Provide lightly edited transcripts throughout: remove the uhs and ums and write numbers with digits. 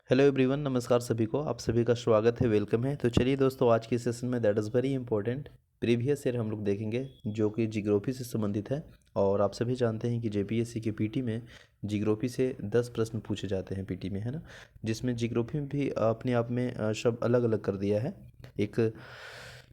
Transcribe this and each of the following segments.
Hello everyone, नमस्कार सभी को। आप सभी का स्वागत है, वेलकम है। तो चलिए दोस्तों, आज के सेशन में that is very important previous year हम लोग देखेंगे, जो कि जियोग्राफी से संबंधित है। और आप सभी जानते हैं कि जेपीएससी के पीटी में जियोग्राफी से 10 प्रश्न पूछे जाते हैं पीटी में, है ना। जिसमें जियोग्राफी में भी अपने आप में शब्द अलग अलग कर दिया है। एक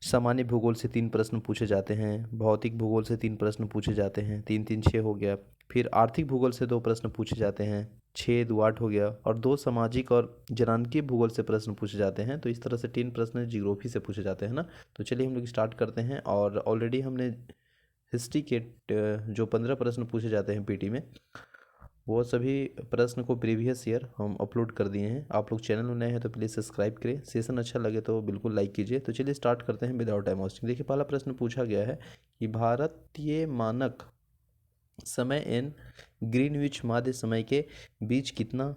सामान्य भूगोल से 3 प्रश्न पूछे जाते हैं, भौतिक भूगोल से 3 प्रश्न पूछे जाते हैं, 3 3 6 हो गया। फिर आर्थिक भूगोल से 2 प्रश्न पूछे जाते हैं, 6 2 8 हो गया। और 2 सामाजिक और जनांकीय भूगोल से प्रश्न पूछे जाते हैं। तो इस तरह से 3 प्रश्न जियोग्राफी से पूछे जाते हैं ना। तो चलिए हम लोग स्टार्ट करते हैं। और ऑलरेडी हमने हिस्ट्री के जो 15 प्रश्न पूछे जाते हैं पीटी में, वो सभी प्रश्न को प्रीवियस ईयर हम अपलोड कर दिए हैं। आप लोग चैनल में नए हैं तो प्लीज़ सब्सक्राइब करें। सेशन अच्छा लगे तो बिल्कुल लाइक कीजिए। तो चलिए स्टार्ट करते हैं विदाउट टाइम वेस्टिंग। देखिए, पहला प्रश्न पूछा गया है कि भारतीय मानक समय एन ग्रीनविच माध्य समय के बीच कितना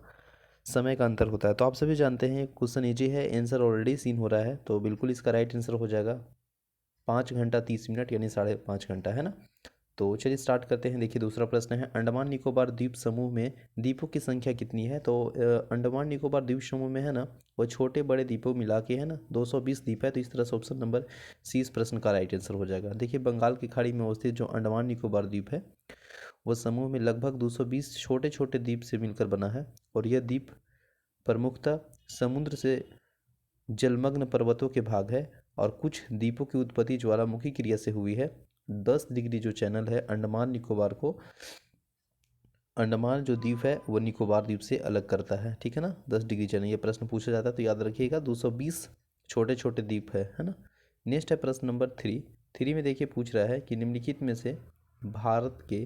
समय का अंतर होता है। तो आप सभी जानते हैं क्वेश्चन इजी है, आंसर ऑलरेडी सीन हो रहा है। तो बिल्कुल इसका राइट आंसर हो जाएगा 5 घंटा 30 मिनट, यानी 5.5 घंटा, है ना। तो चलिए स्टार्ट करते हैं। देखिए, दूसरा प्रश्न है, अंडमान निकोबार द्वीप समूह में द्वीपों की संख्या कितनी है। तो अंडमान निकोबार द्वीप समूह में, है ना, वो छोटे बड़े द्वीपों मिला के, है ना, 220 द्वीप है। तो इस तरह से ऑप्शन नंबर सी इस प्रश्न का राइट आंसर हो जाएगा। देखिए, बंगाल की खाड़ी में अवस्थित जो अंडमान निकोबार द्वीप है, वह समूह में लगभग 220 छोटे छोटे द्वीप से मिलकर बना है। और यह द्वीप प्रमुखतः समुद्र से जलमग्न पर्वतों के भाग है। और कुछ द्वीपों की उत्पत्ति ज्वालामुखी क्रिया से हुई है। 10 डिग्री जो चैनल है अंडमान निकोबार को, अंडमान जो द्वीप है वो निकोबार द्वीप से अलग करता है, ठीक है ना। 10 डिग्री चैनल, ये प्रश्न पूछा जाता है तो याद रखिएगा। 220 छोटे छोटे द्वीप है ना। नेक्स्ट है प्रश्न नंबर 3। 3 में देखिए पूछ रहा है कि निम्नलिखित में से भारत के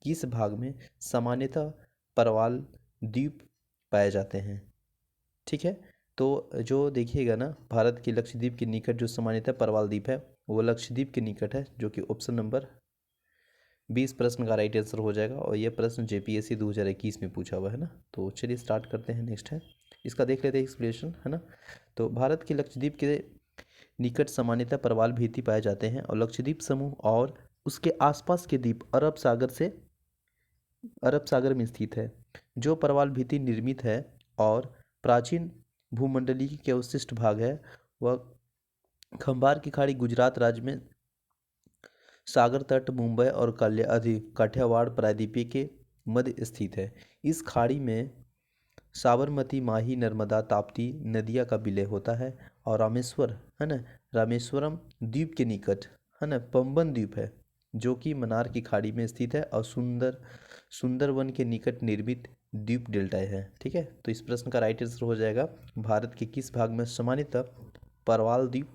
किस भाग में सामान्यतः परवाल द्वीप पाए जाते हैं, ठीक है। तो जो देखिएगा ना, भारत के लक्षद्वीप के निकट जो सामान्यतः परवाल द्वीप है, वो लक्षद्वीप के निकट है, जो कि ऑप्शन नंबर 20 प्रश्न का राइट आंसर हो जाएगा। और ये प्रश्न जेपीएससी 2021 में पूछा हुआ है ना। तो चलिए स्टार्ट करते हैं। नेक्स्ट है, इसका देख लेते हैं एक्सप्लेनेशन, है ना। तो भारत के लक्षद्वीप के निकट सामान्यतः परवाल भीति पाए जाते हैं। और लक्षद्वीप समूह और उसके आसपास के द्वीप अरब सागर में स्थित है। जो परवाल भीति निर्मित है और प्राचीन भूमंडलीय के अवशिष्ट भाग है, वह खंबार की खाड़ी गुजरात राज्य में सागर तट मुंबई और काठियावाड़ प्रायद्वीपीय के मध्य स्थित है। इस खाड़ी में साबरमती, माही, नर्मदा, ताप्ती नदियाँ का विलय होता है। और रामेश्वर, है ना, रामेश्वरम द्वीप के निकट, है ना, पंबन द्वीप है, जो कि मन्नार की खाड़ी में स्थित है। और सुंदरवन के निकट निर्मित द्वीप डेल्टा है, ठीक है। तो इस प्रश्न का राइट आंसर हो जाएगा, भारत के किस भाग में सामान्यतः परवाल द्वीप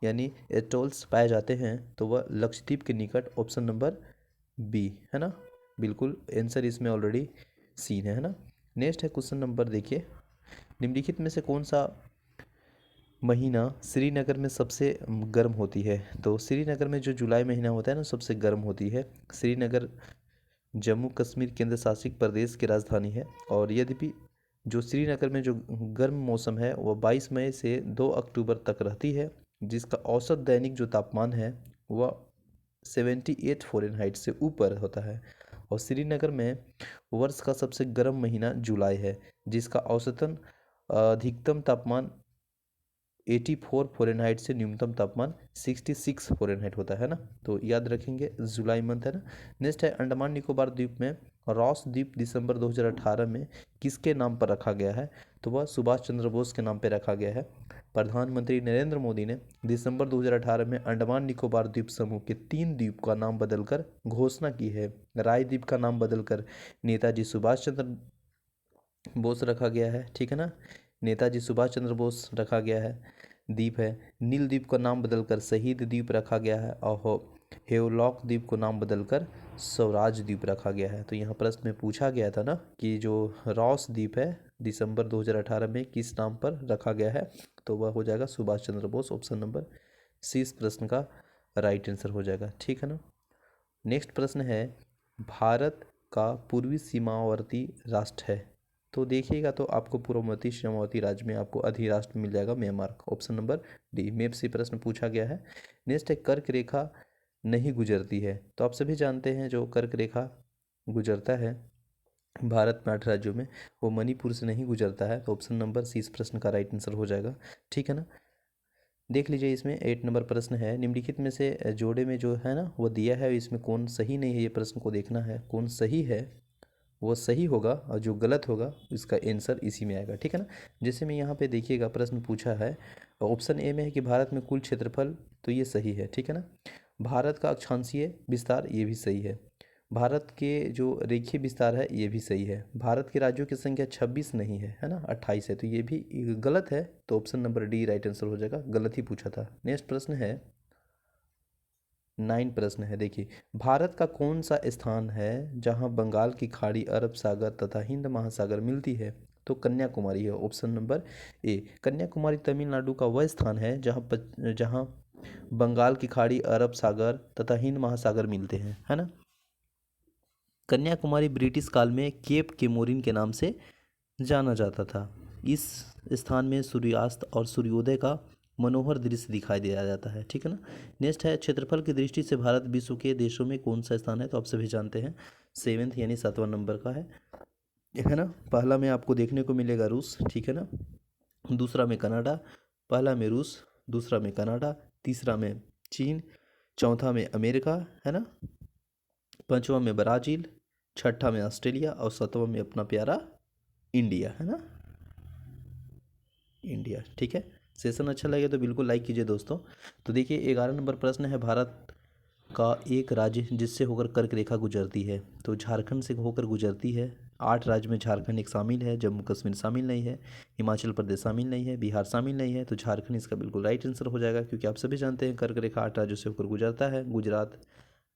यानी एटोल्स पाए जाते हैं। तो वह लक्षद्वीप के निकट, ऑप्शन नंबर बी, है ना। बिल्कुल आंसर इसमें ऑलरेडी सीन है ना। नेक्स्ट है क्वेश्चन नंबर, देखिए, निम्नलिखित में से कौन सा महीना श्रीनगर में सबसे गर्म होती है। तो श्रीनगर में जो जुलाई महीना होता है ना, सबसे गर्म होती है। श्रीनगर जम्मू कश्मीर केंद्र शासित प्रदेश की राजधानी है। और यद्यपि जो श्रीनगर में जो गर्म मौसम है वह 22 मई से 2 अक्टूबर तक रहती है, जिसका औसत दैनिक जो तापमान है वह 78 फ़ारेनहाइट से ऊपर होता है। और श्रीनगर में वर्ष का सबसे गर्म महीना जुलाई है, जिसका औसतन अधिकतम तापमान 84 फ़ारेनहाइट से न्यूनतम तापमान 66 फ़ारेनहाइट होता है ना। तो याद रखेंगे, जुलाई मंथ है ना। नेक्स्ट है, अंडमान निकोबार द्वीप में रॉस द्वीप दिसंबर 2018 में किसके नाम पर रखा गया है। तो वह सुभाष चंद्र बोस के नाम पर रखा गया है। प्रधानमंत्री नरेंद्र मोदी ने दिसंबर 2018 में अंडमान निकोबार द्वीप समूह के 3 द्वीप का नाम बदलकर घोषणा की है। राय द्वीप का नाम बदलकर नेताजी सुभाष चंद्र बोस रखा गया है, ठीक है ना। नेताजी सुभाष चंद्र बोस रखा गया है द्वीप है। नील द्वीप का नाम बदलकर शहीद द्वीप रखा गया है। और हेवलॉक द्वीप को नाम बदलकर स्वराज द्वीप रखा गया है। तो यहाँ प्रश्न में पूछा गया था ना कि जो रॉस द्वीप है दिसंबर 2018 में किस नाम पर रखा गया है। तो वह हो जाएगा सुभाष चंद्र बोस, ऑप्शन नंबर सी इस प्रश्न का राइट आंसर हो जाएगा, ठीक है ना। नेक्स्ट प्रश्न है, भारत का पूर्वी सीमावर्ती राष्ट्र है। तो देखिएगा तो आपको पूर्ववर्ती सीमावर्ती राज्य में आपको अधिराष्ट्र मिल जाएगा Myanmar, option number D. Map से प्रश्न पूछा गया है। नेक्स्ट है, कर्क रेखा नहीं गुजरती है। तो आप सभी जानते हैं जो कर्क रेखा गुजरता है भारत में 8 राज्यों में, वो मणिपुर से नहीं गुजरता है। तो ऑप्शन नंबर सी इस प्रश्न का राइट आंसर हो जाएगा। ठीक है ना। देख लीजिए, इसमें 8 नंबर प्रश्न है, निम्नलिखित में से जोड़े में जो है ना वो दिया है, इसमें कौन सही नहीं है, ये प्रश्न को देखना है। कौन सही है वो सही होगा और जो गलत होगा इसका आंसर इसी में आएगा। ठीक है ना। जैसे मैं यहाँ पे देखिएगा प्रश्न पूछा है, ऑप्शन ए में है कि भारत में कुल क्षेत्रफल, तो ये सही है। ठीक है ना। भारत का अक्षांशीय विस्तार, ये भी सही है। भारत के जो रेखीय विस्तार है, ये भी सही है। भारत के राज्यों की संख्या 26 नहीं है, है ना, 28 है, तो ये भी गलत है। तो option number D right answer हो जाएगा, गलत ही पूछा था। नेक्स्ट प्रश्न है, 9 प्रश्न है, देखिए, भारत का कौन सा स्थान है जहां बंगाल की खाड़ी, अरब सागर तथा हिंद महासागर मिलती है? तो कन्याकुमारी है, option number A. Kanyakumari Tamil Nadu का वह स्थान है जहां बंगाल की खाड़ी, अरब सागर तथा हिंद महासागर मिलते हैं, है ना। कन्याकुमारी ब्रिटिश काल में केप केमोरिन के नाम से जाना जाता था। इस स्थान में सूर्यास्त और सूर्योदय का मनोहर दृश्य दिखाई दिया जाता है। ठीक है ना। नेक्स्ट है, क्षेत्रफल की दृष्टि से भारत विश्व के देशों में कौन सा स्थान है? तो आप सभी जानते हैं, 7th यानी 7वां नंबर का है ना। पहला में आपको देखने को मिलेगा रूस, ठीक है ना। दूसरा में कनाडा, पहला में रूस, दूसरा में कनाडा, तीसरा में चीन, चौथा में अमेरिका, है ना, पांचवा में ब्राज़ील, छठा में ऑस्ट्रेलिया और सातवां में अपना प्यारा इंडिया, है ना, इंडिया। ठीक है। सेशन अच्छा लगे तो बिल्कुल लाइक कीजिए दोस्तों। तो देखिए, 11 नंबर प्रश्न है, भारत का एक राज्य जिससे होकर कर्क रेखा गुजरती है, तो झारखंड से होकर गुजरती है। 8 राज्य में झारखंड एक शामिल है, जम्मू कश्मीर शामिल नहीं है, हिमाचल प्रदेश शामिल नहीं है, बिहार शामिल नहीं है। तो झारखंड इसका बिल्कुल राइट आंसर हो जाएगा, क्योंकि आप सभी जानते हैं कर्क रेखा 8 राज्यों से होकर गुजरता है। गुजरात,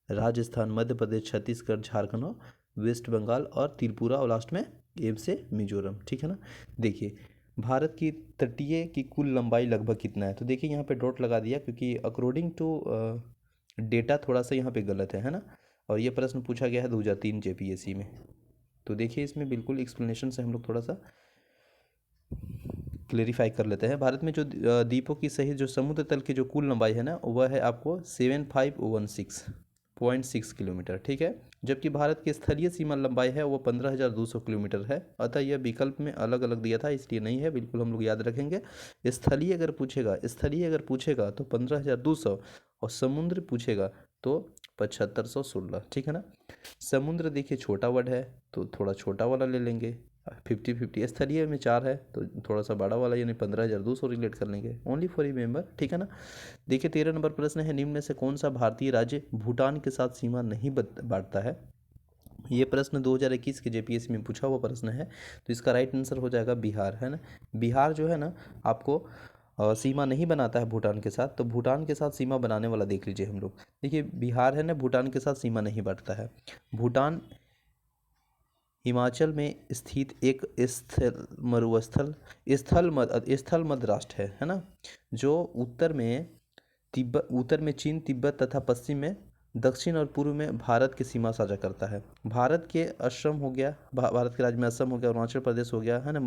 राजस्थान, मध्य प्रदेश, छत्तीसगढ़, झारखंड और वेस्ट बंगाल और त्रिपुरा, और लास्ट में एम से मिजोरम। ठीक है ना। देखिए, भारत की तटीय की कुल लंबाई लगभग कितना है? तो देखिए यहाँ पे डॉट लगा दिया, क्योंकि अकॉर्डिंग टू डेटा थोड़ा सा यहाँ पे गलत है ना। और ये प्रश्न पूछा गया है 2003 जेपीएससी में। तो देखिए, इसमें बिल्कुल एक्सप्लेनेशन से हम लोग थोड़ा सा क्लेरिफाई कर लेते हैं। भारत में जो द्वीपों की सहित जो समुद्र तल की जो कुल लंबाई है ना, वह है आपको 7516.6 किलोमीटर। ठीक है। जबकि भारत की स्थलीय सीमा लंबाई है वो 15,200 किलोमीटर है। अतः यह विकल्प में अलग अलग दिया था, इसलिए नहीं है, बिल्कुल हम लोग याद रखेंगे। स्थलीय अगर पूछेगा तो 15,200, और समुद्र पूछेगा तो 7516। ठीक है ना। समुद्र देखिए छोटा वर्ड है, तो थोड़ा छोटा वाला ले लेंगे, 50-50। स्थलीय में 4 है तो थोड़ा सा बड़ा वाला यानी 15,200 रिलेट कर लेंगे, ओनली फॉर रिमेंबर। ठीक है ना। देखिए, 13 नंबर प्रश्न है, निम्न में से कौन सा भारतीय राज्य भूटान के साथ सीमा नहीं बांटता है? ये प्रश्न 2021 के जेपीएससी में पूछा हुआ प्रश्न है। तो इसका राइट आंसर हो जाएगा बिहार, है ना। बिहार जो है ना आपको सीमा नहीं बनाता है भूटान के साथ। तो भूटान के साथ सीमा बनाने वाला देख लीजिए हम लोग। देखिए, बिहार है ना, भूटान के साथ सीमा नहीं बांटता है। भूटान हिमाचल में स्थित एक स्थल मरुस्थल स्थल मध्य राष्ट्र है ना, जो उत्तर में चीन, तिब्बत तथा पश्चिम में दक्षिण और पूर्व में भारत की सीमा साझा करता है। भारत के असम हो गया, भारत के राज्य में असम हो गया, अरुणाचल प्रदेश हो गया, है ना,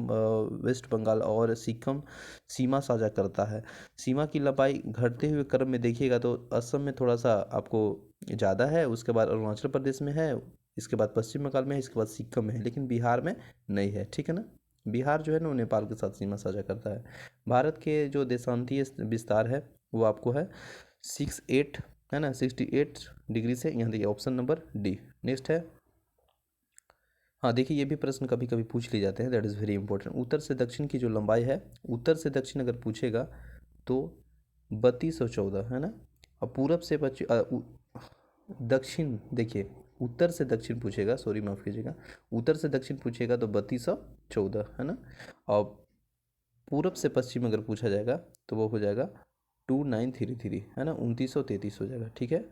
वेस्ट बंगाल और सिक्किम सीमा साझा करता है। सीमा की लंबाई घटते हुए क्रम में देखिएगा तो असम में थोड़ा सा आपको ज़्यादा है, उसके बाद अरुणाचल प्रदेश में है, इसके बाद पश्चिम बंगाल में है, इसके बाद सिक्किम में है, लेकिन बिहार में नहीं है। ठीक है ना। बिहार जो है ना वो नेपाल के साथ सीमा साझा करता है। भारत के जो देशांतीय विस्तार है वो आपको है 68, है ना, 68 डिग्री से। यहाँ देखिए ऑप्शन नंबर डी। नेक्स्ट है, हाँ देखिए, ये भी प्रश्न कभी कभी पूछ लिए जाते हैं, दैट इज़ वेरी इंपॉर्टेंट। उत्तर से दक्षिण की जो लंबाई है, उत्तर से दक्षिण अगर पूछेगा तो 3214, है ना। और पूरब से दक्षिण, देखिए उत्तर से दक्षिण पूछेगा, सॉरी माफ़ कीजिएगा, उत्तर से दक्षिण पूछेगा तो 3214, है ना। और पूरब से पश्चिम अगर पूछा जाएगा तो वो हो जाएगा 2933, है ना, 2933 हो जाएगा। ठीक है।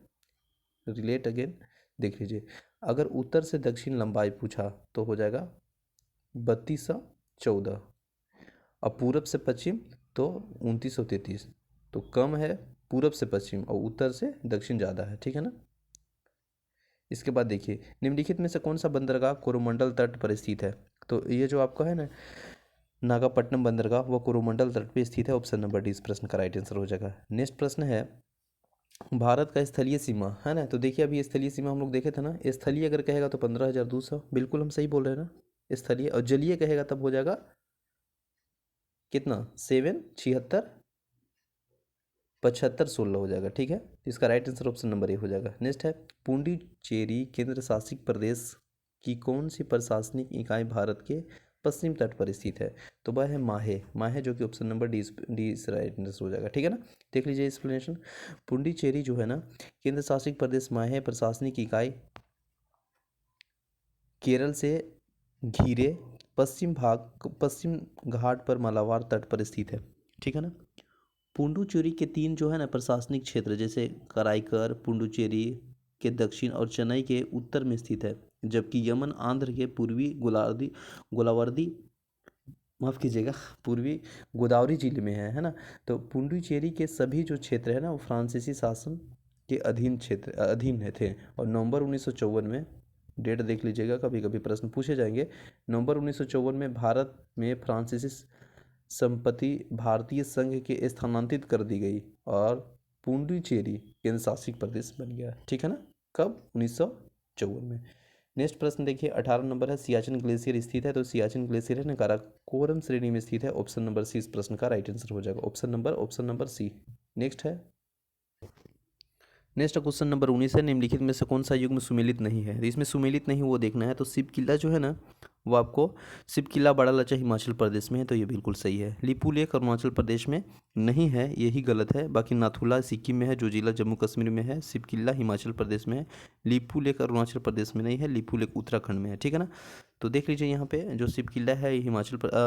रिलेट अगेन देख लीजिए, अगर उत्तर से दक्षिण लंबाई पूछा तो हो जाएगा 3214, और पूरब से पश्चिम तो 2933। तो कम है पूरब से पश्चिम और उत्तर से दक्षिण ज़्यादा है। ठीक है ना। इसके बाद देखिए, निम्नलिखित में से कौन सा बंदरगाह कोरोमंडल तट पर स्थित है? तो ये जो आपका है ना नागापट्टनम बंदरगाह, वो कोरोमंडल तट पे स्थित है। ऑप्शन नंबर डी इस प्रश्न का राइट आंसर हो जाएगा। नेक्स्ट प्रश्न है, भारत का स्थलीय सीमा है ना, तो देखिए अभी स्थलीय सीमा हम लोग देखे थे ना, स्थलीय अगर कहेगा तो 15,200, बिल्कुल हम सही बोल रहे हैं ना स्थलीय, और जलीय कहेगा तब हो जाएगा कितना 7 76 75 16 हो जाएगा। ठीक है, तो इसका right answer option number A हो जाएगा। नेक्स्ट है पुडुचेरी केंद्र शासित प्रदेश की कौन सी प्रशासनिक इकाई भारत के पश्चिम तट पर स्थित है, तो वह है माहे। माहे जो कि ऑप्शन नंबर डी इस राइट आंसर हो जाएगा। ठीक है ना, देख लीजिए एक्सप्लेनेशन। पुडुचेरी जो है ना केंद्र शासित प्रदेश माहे प्रशासनिक इकाई केरल से घिरे पश्चिम घाट पर मालाबार तट पर स्थित है। ठीक है ना, पुडुचेरी के 3 जो है ना प्रशासनिक क्षेत्र जैसे कराईकर पुडुचेरी के दक्षिण और चेन्नई के उत्तर में स्थित है, जबकि यमन आंध्र के पूर्वी गोलावर्दी माफ़ कीजिएगा पूर्वी गोदावरी जिले में है ना। तो पुडुचेरी के सभी जो क्षेत्र है ना वो फ्रांसीसी शासन के अधीन है थे, और नवंबर 1954 में, डेट देख लीजिएगा कभी कभी प्रश्न पूछे जाएंगे, नवंबर 1954 में भारत में फ्रांसीसी संपत्ति भारतीय संघ के स्थानांतरित कर दी गई और पुडुचेरी केंद्र शासित प्रदेश बन गया। ठीक है ना, कब 1954 में। नेक्स्ट प्रश्न देखिए 18 नंबर है, सियाचिन ग्लेशियर स्थित है, तो सियाचिन ग्लेशियर है ना काराकोरम श्रेणी में स्थित है। ऑप्शन नंबर सी इस प्रश्न का राइट आंसर हो जाएगा, ऑप्शन नंबर सी। नेक्स्ट है, नेक्स्ट क्वेश्चन नंबर 19 है, निम्नलिखित में से कौन सा युग में सुमेलित नहीं है, तो इसमें सुमेलित नहीं वो देखना है। तो शिव किला जो है ना वो आपको शिव किला बड़ा लचा हिमाचल प्रदेश में है, तो ये बिल्कुल सही है। लिपू लेक अरुणाचल प्रदेश में नहीं है, यही गलत है। बाकी नाथुला सिक्किम में है जो जिला जम्मू कश्मीर में है, शिव किला हिमाचल प्रदेश में है। लिपू लेक अरुणाचल प्रदेश में नहीं है, लिपू लेक उत्तराखंड में है। ठीक है ना, तो देख लीजिए यहाँ पे जो शिव किला है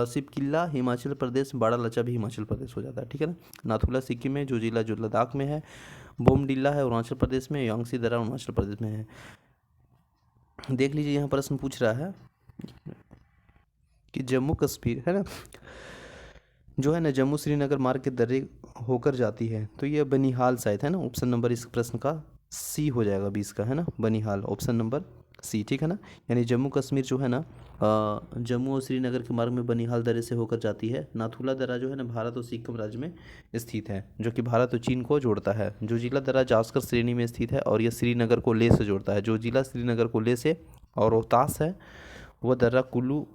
शिव किला हिमाचल प्रदेश, बड़ा लचा भी हिमाचल प्रदेश हो जाता है। ठीक है ना, नाथुला सिक्किम में, जो जिला जो लद्दाख में है, बोमडिल्ला है अरुणाचल प्रदेश में, यांगसी दर्रा अरुणाचल प्रदेश में है। देख लीजिए यहाँ प्रश्न पूछ रहा है कि जम्मू कश्मीर है ना जो है ना जम्मू श्रीनगर मार्ग के दर्रे होकर जाती है, तो ये बनिहाल शायद है ना, ऑप्शन नंबर इस प्रश्न का सी हो जाएगा 20 का है ना, बनिहाल ऑप्शन नंबर सी। ठीक है ना, यानी जम्मू कश्मीर जो है ना जम्मू और श्रीनगर के मार्ग में बनिहाल दर्रे से होकर जाती है। नाथुला दर्रा जो है ना भारत और सिक्किम राज्य में स्थित है, जो कि भारत और चीन को जोड़ता है। जो जिला दर्रा जास्कर श्रेणी में स्थित है और यह श्रीनगर को लेह से जोड़ता है। जो जिला श्रीनगर को लेह से और रोहतास है, वह दर्रा कुल्लू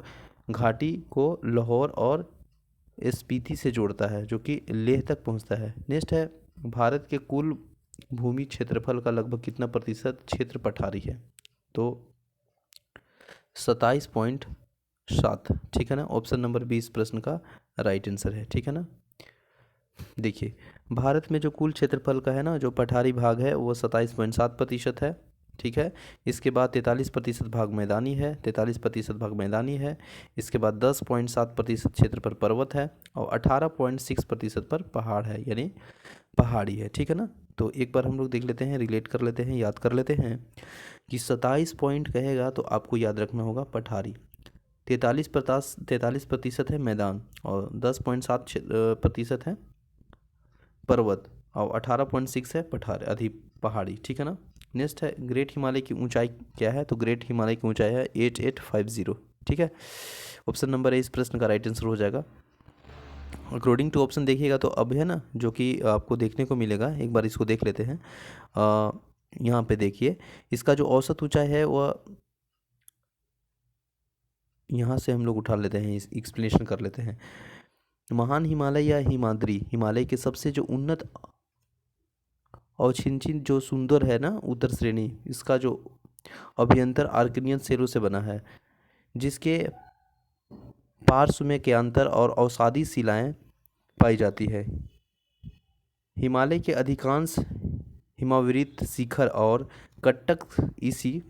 घाटी को लाहौर और स्पीति से जोड़ता है, जो कि लेह तक पहुंचता है। नेक्स्ट है, भारत के कुल भूमि क्षेत्रफल का लगभग कितना प्रतिशत क्षेत्र पठारी है, तो 27.7। ठीक है ना, ऑप्शन नंबर 20 प्रश्न का राइट आंसर है। ठीक है ना, देखिए भारत में जो कुल क्षेत्रफल का है ना जो पठारी भाग है वो 27.7% है। ठीक है, इसके बाद 43% भाग मैदानी है, 43% भाग मैदानी है। इसके बाद 10.7% क्षेत्र पर पर्वत है और 18.6% पर पहाड़ है, यानी पहाड़ी है। ठीक है ना, तो एक बार हम लोग देख लेते हैं, रिलेट कर लेते हैं, याद कर लेते हैं कि 27 पॉइंट कहेगा तो आपको याद रखना होगा पठारी, 43% है मैदान और 10.7% है पर्वत और 18.6 है पहाड़ी। ठीक है ना, नेक्स्ट है ग्रेट हिमालय की ऊंचाई क्या है, तो ग्रेट हिमालय की ऊंचाई है 8850। ठीक है, ऑप्शन नंबर ए इस प्रश्न का राइट आंसर हो जाएगा। अकॉर्डिंग टू ऑप्शन देखिएगा तो अब है ना जो कि आपको देखने को मिलेगा, एक बार इसको देख लेते हैं। यहाँ पे देखिए इसका जो औसत ऊंचाई है वह यहाँ से हम लोग उठा लेते हैं, इस एक्सप्लेनेशन कर लेते हैं। महान हिमालय या हिमाद्री हिमालय के सबसे जो उन्नत और छिनछिन जो सुंदर है ना उत्तर श्रेणी, इसका जो अभ्यंतर आर्कियन शैलों से बना है, जिसके पार्श्व में केंतर और अवसादी शिलाएं पाई जाती है। हिमालय के अधिकांश हिमावृत शिखर और कटक इसी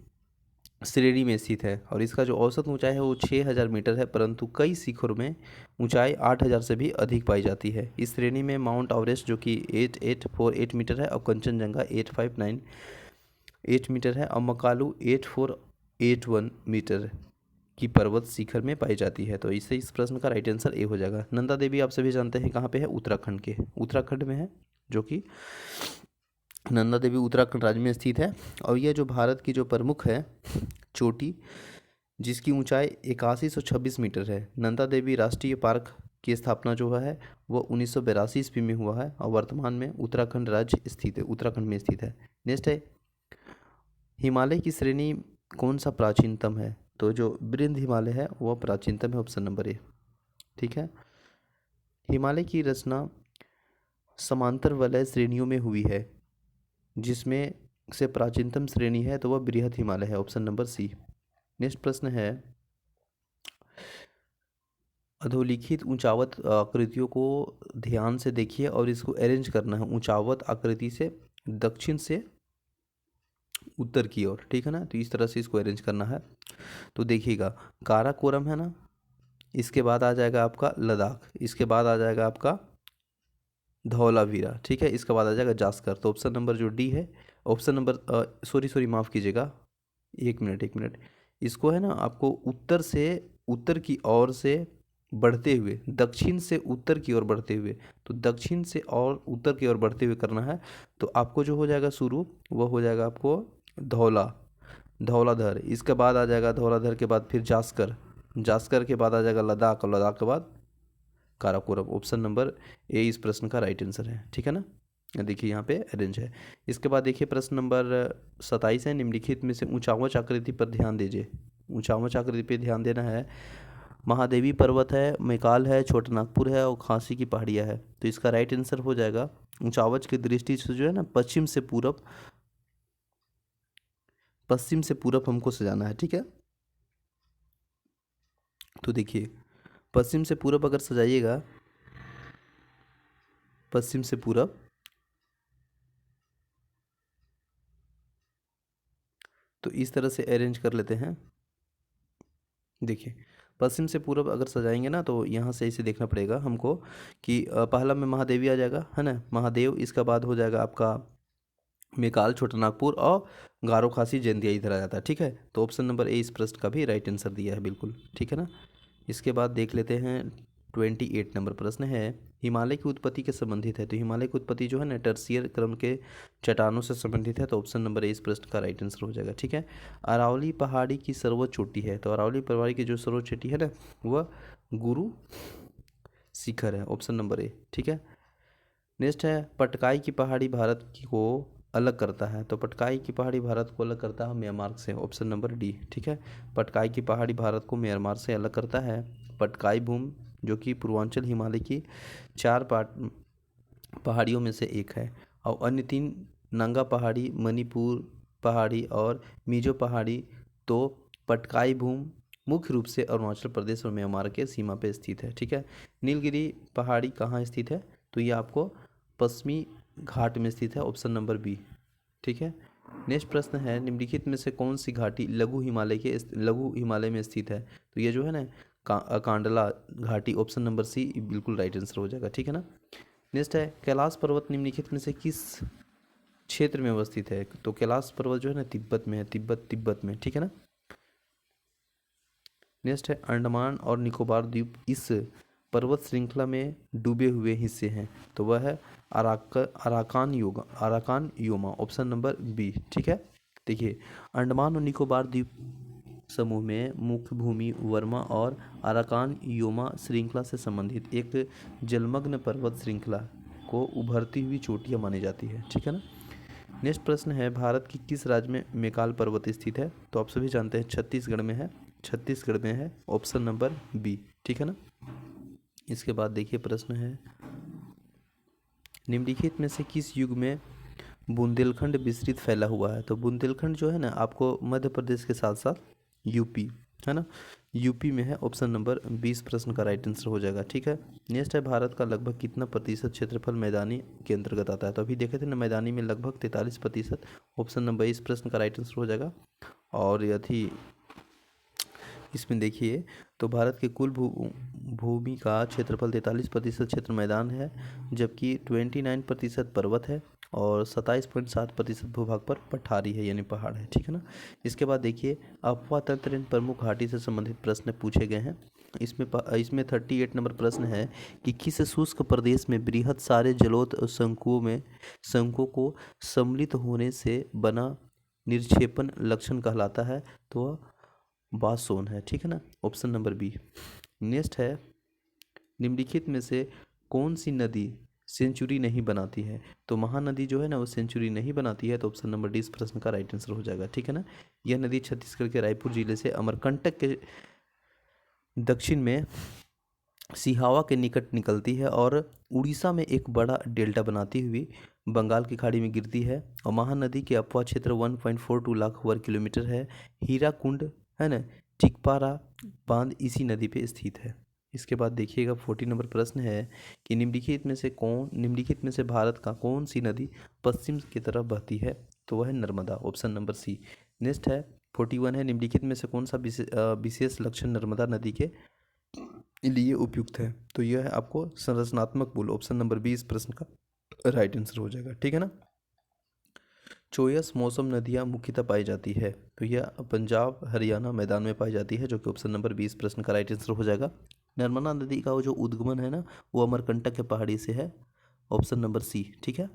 श्रेणी में स्थित है और इसका जो औसत ऊंचाई है वो 6000 मीटर है, परंतु कई शिखरों में ऊंचाई 8000 से भी अधिक पाई जाती है। इस श्रेणी में माउंट एवरेस्ट जो कि 8848 मीटर है और कंचनजंगा 8598 मीटर है और मकालू 8481 मीटर की पर्वत शिखर में पाई जाती है। तो इससे इस प्रश्न का राइट आंसर ए हो जाएगा। नंदा देवी आप सभी जानते हैं कहाँ पे है, उत्तराखंड में है, जो कि नंदा देवी उत्तराखंड राज्य में स्थित है। और यह जो भारत की जो प्रमुख है चोटी जिसकी ऊंचाई 8126 मीटर है, नंदा देवी राष्ट्रीय पार्क की स्थापना जो है वो 1982 ईस्वी में हुआ है और वर्तमान में उत्तराखंड राज्य स्थित है, उत्तराखंड में स्थित है। नेक्स्ट है, हिमालय की श्रेणी कौन सा प्राचीनतम है? तो जो विंध्य हिमालय है वह प्राचीनतम है, ऑप्शन नंबर ए। ठीक है। हिमालय की रचना समांतर वलय श्रेणियों में हुई है, जिसमें से प्राचीनतम श्रेणी है तो वह बृहद हिमालय है, ऑप्शन नंबर सी। नेक्स्ट प्रश्न है, अधोलिखित ऊंचावत आकृतियों को ध्यान से देखिए और इसको अरेंज करना है ऊंचावत आकृति से दक्षिण से उत्तर की ओर, ठीक है ना। तो इस तरह से इसको अरेंज करना है। तो देखिएगा, काराकोरम है ना, इसके बाद आ जाएगा आपका लद्दाख, इसके बाद आ जाएगा आपका धौलावीरा, ठीक है, इसके बाद आ जाएगा जास्कर। तो ऑप्शन नंबर जो डी है, ऑप्शन नंबर सॉरी माफ़ कीजिएगा, एक मिनट, इसको है ना आपको उत्तर से, उत्तर की ओर से बढ़ते हुए, दक्षिण से उत्तर की ओर बढ़ते हुए, तो दक्षिण से और उत्तर की ओर बढ़ते हुए करना है। तो आपको जो हो जाएगा शुरू, वह हो जाएगा आपको धौलाधर, इसके बाद आ जाएगा धौलाधर के बाद फिर जास्कर, जास्कर के बाद आ जाएगा लद्दाख और लद्दाख के बाद काराकोरम। ऑप्शन नंबर ए इस प्रश्न का राइट आंसर है, ठीक है ना। देखिए यहाँ पे अरेंज है। इसके बाद देखिए प्रश्न नंबर 27 है, निम्नलिखित में से ऊंचावच आकृति पर ध्यान दीजिए। ऊंचावच आकृति पे ध्यान देना है। महादेवी पर्वत है, मैकाल है, छोटा नागपुर है और खांसी की पहाड़ियाँ है। तो इसका राइट आंसर हो जाएगा, ऊंचावच की दृष्टि से जो है ना पश्चिम से पूरब, पश्चिम से पूरब हमको सजाना है, ठीक है। तो देखिए पश्चिम से पूरब अगर सजाइएगा, पश्चिम से पूरब, तो इस तरह से अरेंज कर लेते हैं। देखिए पश्चिम से पूरब अगर सजाएंगे ना तो यहाँ से इसे देखना पड़ेगा हमको कि पहला में महादेवी आ जाएगा, है ना, महादेव, इसका बाद हो जाएगा आपका मैकाल, छोटा नागपुर और गारो खासी जैंतिया इधर आ जाता है, ठीक है। तो ऑप्शन नंबर ए इस प्रश्न का भी राइट आंसर दिया है, बिल्कुल ठीक है ना। इसके बाद देख लेते हैं 28 नंबर प्रश्न है, हिमालय की उत्पत्ति के संबंधित है। तो हिमालय की उत्पत्ति जो है ना टर्सियर क्रम के चट्टानों से संबंधित है। तो ऑप्शन नंबर ए इस प्रश्न का राइट आंसर हो जाएगा, ठीक है। अरावली पहाड़ी की सर्वोच्च चोटी है। तो अरावली पहाड़ी की जो सर्वोच्च चोटी है ना वह गुरु शिखर है, ऑप्शन नंबर ए, ठीक है। नेक्स्ट है, पटकाई की पहाड़ी भारत को अलग करता है। तो पटकाई की पहाड़ी भारत को अलग करता है म्यांमार से, ऑप्शन नंबर डी, ठीक है। पटकाई की पहाड़ी भारत को म्यांमार से अलग करता है। पटकाई भूमि जो कि पूर्वांचल हिमालय की 4 पहाड़ियों में से एक है और अन्य 3 नंगा पहाड़ी, मणिपुर पहाड़ी और मिजो पहाड़ी। तो पटकाई भूमि मुख्य रूप से अरुणाचल प्रदेश और म्यांमार के सीमा पे स्थित है, ठीक है। नीलगिरी पहाड़ी कहाँ स्थित है? तो ये आपको पश्चिमी घाट में स्थित है, ऑप्शन नंबर बी, ठीक है। नेक्स्ट प्रश्न है, निम्नलिखित में से कौन सी घाटी लघु हिमालय में स्थित है? तो ये जो है ना कांडला घाटी, ऑप्शन नंबर सी बिल्कुल राइट आंसर हो जाएगा, ठीक है ना। नेक्स्ट है, कैलाश पर्वत निम्नलिखित में से किस क्षेत्र में अवस्थित है? तो कैलाश पर्वत जो है ना तिब्बत में है, तिब्बत में, ठीक है ना। नेक्स्ट है, अंडमान और निकोबार द्वीप इस पर्वत श्रृंखला में डूबे हुए हिस्से हैं। तो वह है Arakan Yoma, option number B, ठीक है। देखिए अंडमान और निकोबार द्वीप समूह में मुख्य भूमि वर्मा और अराकान योमा श्रृंखला से संबंधित एक जलमग्न पर्वत श्रृंखला को उभरती हुई चोटियां मानी जाती है, ठीक है ना। नेक्स्ट प्रश्न है, भारत की किस राज्य में मैकाल पर्वत स्थित है? तो आप सभी जानते हैं छत्तीसगढ़ में है, छत्तीसगढ़ में है, ऑप्शन नंबर बी, ठीक है ना। इसके बाद देखिए प्रश्न है, निम्नलिखित में से किस युग में बुंदेलखंड विस्तृत फैला हुआ है? तो बुंदेलखंड जो है ना आपको मध्य प्रदेश के साथ साथ यूपी, है ना, यूपी में है, ऑप्शन नंबर 20 प्रश्न का राइट आंसर हो जाएगा, ठीक है। नेक्स्ट है, भारत का लगभग कितना प्रतिशत क्षेत्रफल मैदानी के अंतर्गत आता है? तो अभी देखे थे ना मैदानी में लगभग 43%, ऑप्शन नंबर इस प्रश्न का राइट आंसर हो जाएगा। और यदि इसमें देखिए तो भारत के कुल भूमि का क्षेत्रफल 43% क्षेत्र मैदान है, जबकि 29% पर्वत है और 27.7% भूभाग पर पठारी है यानी पहाड़ है, ठीक है ना। इसके बाद देखिए अफवाह तंत्र प्रमुख घाटी से संबंधित प्रश्न पूछे गए हैं। इसमें 38 नंबर प्रश्न है कि किस शुष्क प्रदेश में बृहद सारे जलोढ़ शंकुओं को सम्मिलित होने से बना निक्षेपण लक्षण कहलाता है? तो वह बासोन है, ठीक है ना, ऑप्शन नंबर बी। नेक्स्ट है, निम्नलिखित में से कौन सी नदी सेंचुरी नहीं बनाती है? तो महानदी जो है ना वो सेंचुरी नहीं बनाती है, तो ऑप्शन नंबर डी इस प्रश्न का राइट आंसर हो जाएगा। ठीक है ना। यह नदी छत्तीसगढ़ के रायपुर जिले से अमरकंटक के दक्षिण में सिहावा के निकट निकलती है और उड़ीसा में एक बड़ा डेल्टा बनाती हुई बंगाल की खाड़ी में गिरती है। और महानदी के अपवाह क्षेत्र 1.42 लाख वर्ग किलोमीटर है। हीराकुंड है ना, टिकपारा बांध इसी नदी पे स्थित है। इसके बाद देखिएगा 40 नंबर प्रश्न है कि निम्नलिखित में से भारत का कौन सी नदी पश्चिम की तरफ बहती है? तो वह है Narmada, option number C. Next है 41 है, निम्नलिखित में से कौन सा विशेष लक्षण नर्मदा नदी के लिए उपयुक्त है? तो यह है आपको संरचनात्मक पुल, ऑप्शन नंबर बी इस प्रश्न का राइट आंसर हो जाएगा। ठीक है ना। चौयस मौसम नदियाँ मुख्यतः पाई जाती है, तो यह पंजाब हरियाणा मैदान में पाई जाती है, जो कि ऑप्शन नंबर 20 प्रश्न का राइट आंसर हो जाएगा। नर्मदा नदी का वो जो उद्गमन है ना वो अमरकंटक के पहाड़ी से है, ऑप्शन नंबर सी। ठीक है,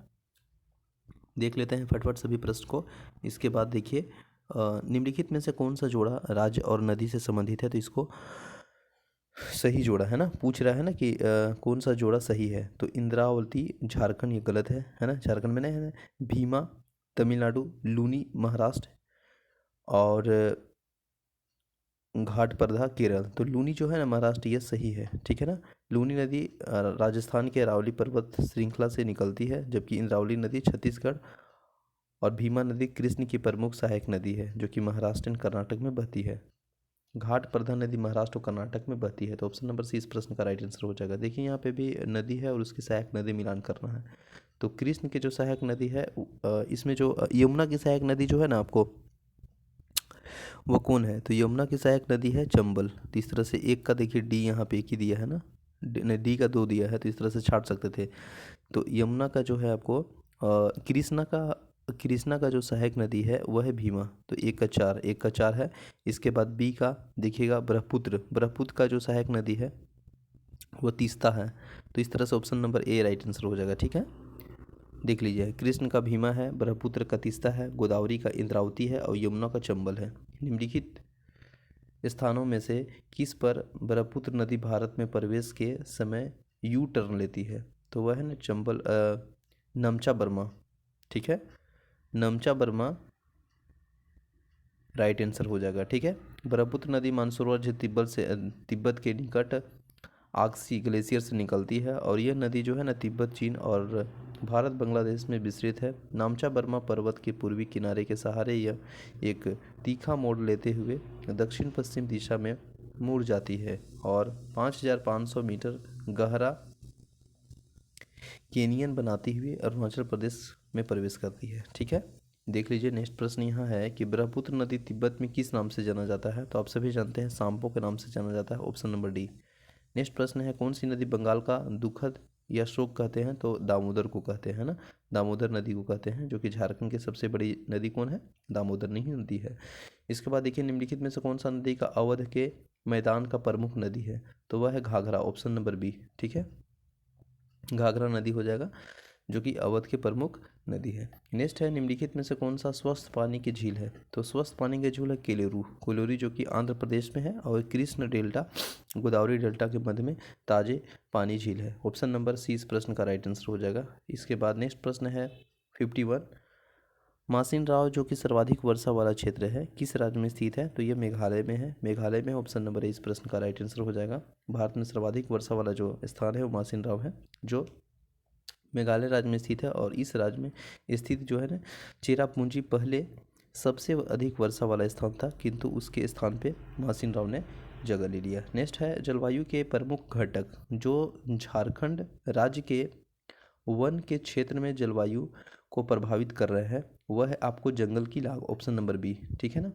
देख लेते हैं फटफट सभी प्रश्न को। इसके बाद देखिए निम्नलिखित में से कौन सा जोड़ा राज्य और नदी से संबंधित है? तो इसको सही जोड़ा है ना, पूछ रहा है ना कि कौन सा जोड़ा सही है? तो इंद्रावती झारखंड ये गलत है ना, झारखंड में नहीं है ना। भीमा तमिलनाडु, लूनी महाराष्ट्र और घाटप्रधा केरल। तो लूनी जो है ना महाराष्ट्र, ये सही है। ठीक है ना। लूनी नदी राजस्थान के अरावली पर्वत श्रृंखला से निकलती है, जबकि इंद्रावली नदी छत्तीसगढ़ और भीमा नदी कृष्ण की प्रमुख सहायक नदी है, जो कि महाराष्ट्र और कर्नाटक में बहती है। घाटप्रधा नदी महाराष्ट्र और कर्नाटक में बहती है, तो ऑप्शन नंबर सी इस प्रश्न का राइट आंसर हो जाएगा। देखिए यहाँ पे भी नदी है और उसकी सहायक नदी मिलान करना है। तो कृष्ण की जो सहायक नदी है इसमें जो यमुना की सहायक नदी जो है ना आपको, वो कौन है? तो यमुना की सहायक नदी है चंबल। तो इस तरह से एक का देखिए डी यहाँ पे एक ही दिया है ना, डी का दो दिया है, तो इस तरह से छाट सकते थे। तो यमुना का जो है आपको कृष्णा का जो सहायक नदी है वह है भीमा, तो एक का चार है। इसके बाद बी का देखिएगा ब्रह्मपुत्र का जो सहायक नदी है वो तीस्ता है। तो इस तरह से option number A right answer हो जाएगा। ठीक है, देख लीजिए कृष्ण का भीमा है, ब्रह्मपुत्र का तीस्ता है, गोदावरी का इंद्रावती है और यमुना का चंबल है। निम्नलिखित स्थानों में से किस पर ब्रह्मपुत्र नदी भारत में प्रवेश के समय यू टर्न लेती है? तो वह है ना चंबल नमचा बर्मा। ठीक है, नमचा बर्मा राइट आंसर हो जाएगा। ठीक है, ब्रह्मपुत्र नदी मानसरोवर जो तिब्बत के निकट आक्सी ग्लेशियर से निकलती है और यह नदी जो है ना तिब्बत, चीन और भारत बांग्लादेश में विस्तृत है। नामचा बर्मा पर्वत के पूर्वी किनारे के सहारे यह एक तीखा मोड़ लेते हुए दक्षिण पश्चिम दिशा में मुड़ जाती है और 5,500 मीटर गहरा कैनियन बनाती हुई अरुणाचल प्रदेश में प्रवेश करती है। ठीक है, देख लीजिए नेक्स्ट प्रश्न यहाँ है कि ब्रह्मपुत्र नदी तिब्बत में किस नाम से जाना जाता है? तो आप सभी जानते हैं सांपो के नाम से जाना जाता है, ऑप्शन नंबर डी। नेक्स्ट प्रश्न है कौन सी नदी बंगाल का दुखद या शोक कहते हैं? तो दामोदर को कहते हैं ना, दामोदर नदी को कहते हैं, जो कि झारखंड की सबसे बड़ी नदी कौन है? दामोदर नहीं नदी है। इसके बाद देखिए निम्नलिखित में से कौन सा नदी का अवध के मैदान का प्रमुख नदी है? तो वह है घाघरा, ऑप्शन नंबर बी। ठीक है, घाघरा नदी हो जाएगा, जो कि अवध की प्रमुख नदी है। नेक्स्ट है निम्नलिखित में से कौन सा स्वस्थ पानी की झील है? तो स्वस्थ पानी की झील है कोलोरी, जो कि आंध्र प्रदेश में है और कृष्ण डेल्टा गोदावरी डेल्टा के मध्य में ताजे पानी झील है। ऑप्शन नंबर सी इस प्रश्न का राइट आंसर हो जाएगा। इसके बाद नेक्स्ट प्रश्न है 51, मासिन राव जो कि सर्वाधिक वर्षा वाला क्षेत्र है किस राज्य में स्थित है? तो यह मेघालय में है, मेघालय में। ऑप्शन नंबर ए इस प्रश्न का राइट आंसर हो जाएगा। भारत में सर्वाधिक वर्षा वाला जो स्थान है वो मासिन राव है, जो मेघालय राज्य में स्थित है। और इस राज्य में स्थित जो है ना चेरापूंजी पहले सबसे अधिक वर्षा वाला स्थान था, किंतु उसके स्थान पे मासिन राव ने जगह ले लिया। नेक्स्ट है जलवायु के प्रमुख घटक जो झारखंड राज्य के वन के क्षेत्र में जलवायु को प्रभावित कर रहे हैं, वह है आपको जंगल की लाग, ऑप्शन नंबर बी। ठीक है ना।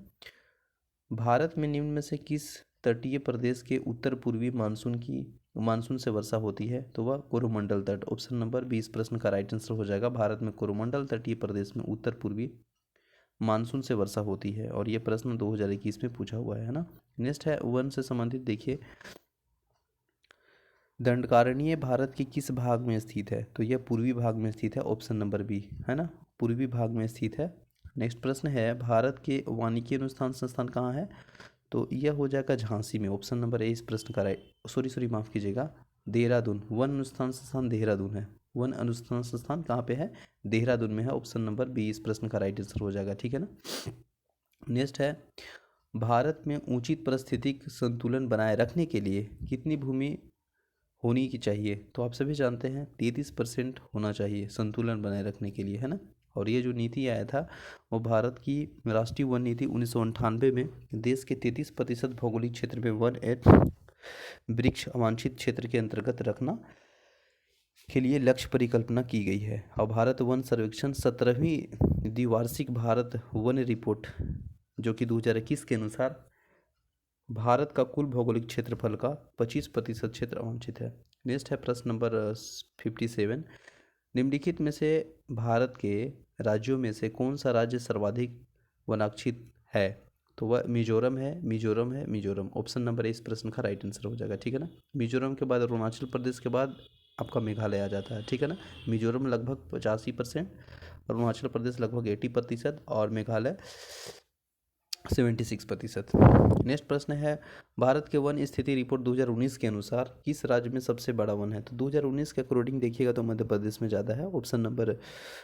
भारत में निम्न में से किस तटीय प्रदेश के उत्तर पूर्वी मानसून से वर्षा होती है? तो वह कोरोमंडल तट, ऑप्शन नंबर 20 प्रश्न का राइट आंसर हो जाएगा। भारत में कोरोमंडल तटीय प्रदेश में उत्तर पूर्वी मानसून से वर्षा होती है और यह प्रश्न 2021 में पूछा हुआ है ना। नेक्स्ट है वन से संबंधित देखिए, दंडकारण्य भारत के किस भाग में स्थित है? तो यह पूर्वी भाग में स्थित है, ऑप्शन नंबर बी है ना, पूर्वी भाग में स्थित है। नेक्स्ट प्रश्न है भारत के वानिकी अनुसंधान संस्थान कहाँ है? तो यह हो जाएगा झांसी में, ऑप्शन नंबर ए इस प्रश्न का राइट, माफ़ कीजिएगा, देहरादून। वन अनुसंधान संस्थान देहरादून है। वन अनुसंधान संस्थान कहाँ पे है? देहरादून में है। ऑप्शन नंबर बी इस प्रश्न का राइट आंसर हो जाएगा। ठीक है ना। नेक्स्ट है, भारत में उचित पारिस्थितिक संतुलन बनाए रखने के लिए कितनी भूमि होनी की चाहिए? तो आप सभी जानते हैं 33% होना चाहिए संतुलन बनाए रखने के लिए, है ना। और ये जो नीति आया था वो भारत की राष्ट्रीय वन नीति 1998 में देश के 33% भौगोलिक क्षेत्र में वन एंड वृक्ष अवांछित क्षेत्र के अंतर्गत रखना के लिए लक्ष्य परिकल्पना की गई है। और भारत वन सर्वेक्षण 17वीं द्विवार्षिक भारत वन रिपोर्ट जो कि 2021 के अनुसार भारत का कुल भौगोलिक क्षेत्रफल का 25% क्षेत्र अवांछित है। नेक्स्ट है प्रश्न नंबर 57। निम्नलिखित में से भारत के राज्यों में से कौन सा राज्य सर्वाधिक वनाक्षित है? तो वह मिजोरम है, मिजोरम है, मिजोरम। ऑप्शन नंबर ए इस प्रश्न का राइट आंसर हो जाएगा। ठीक है ना। मिजोरम के बाद अरुणाचल प्रदेश के बाद आपका मेघालय आ जाता है। ठीक है ना। मिजोरम लगभग 85%, अरुणाचल प्रदेश लगभग 80% और मेघालय 76%। नेक्स्ट प्रश्न है, भारत के वन स्थिति रिपोर्ट 2019 के अनुसार किस राज्य में सबसे बड़ा वन है? तो 2019 के अकॉर्डिंग देखिएगा तो मध्य प्रदेश में ज़्यादा है। ऑप्शन नंबर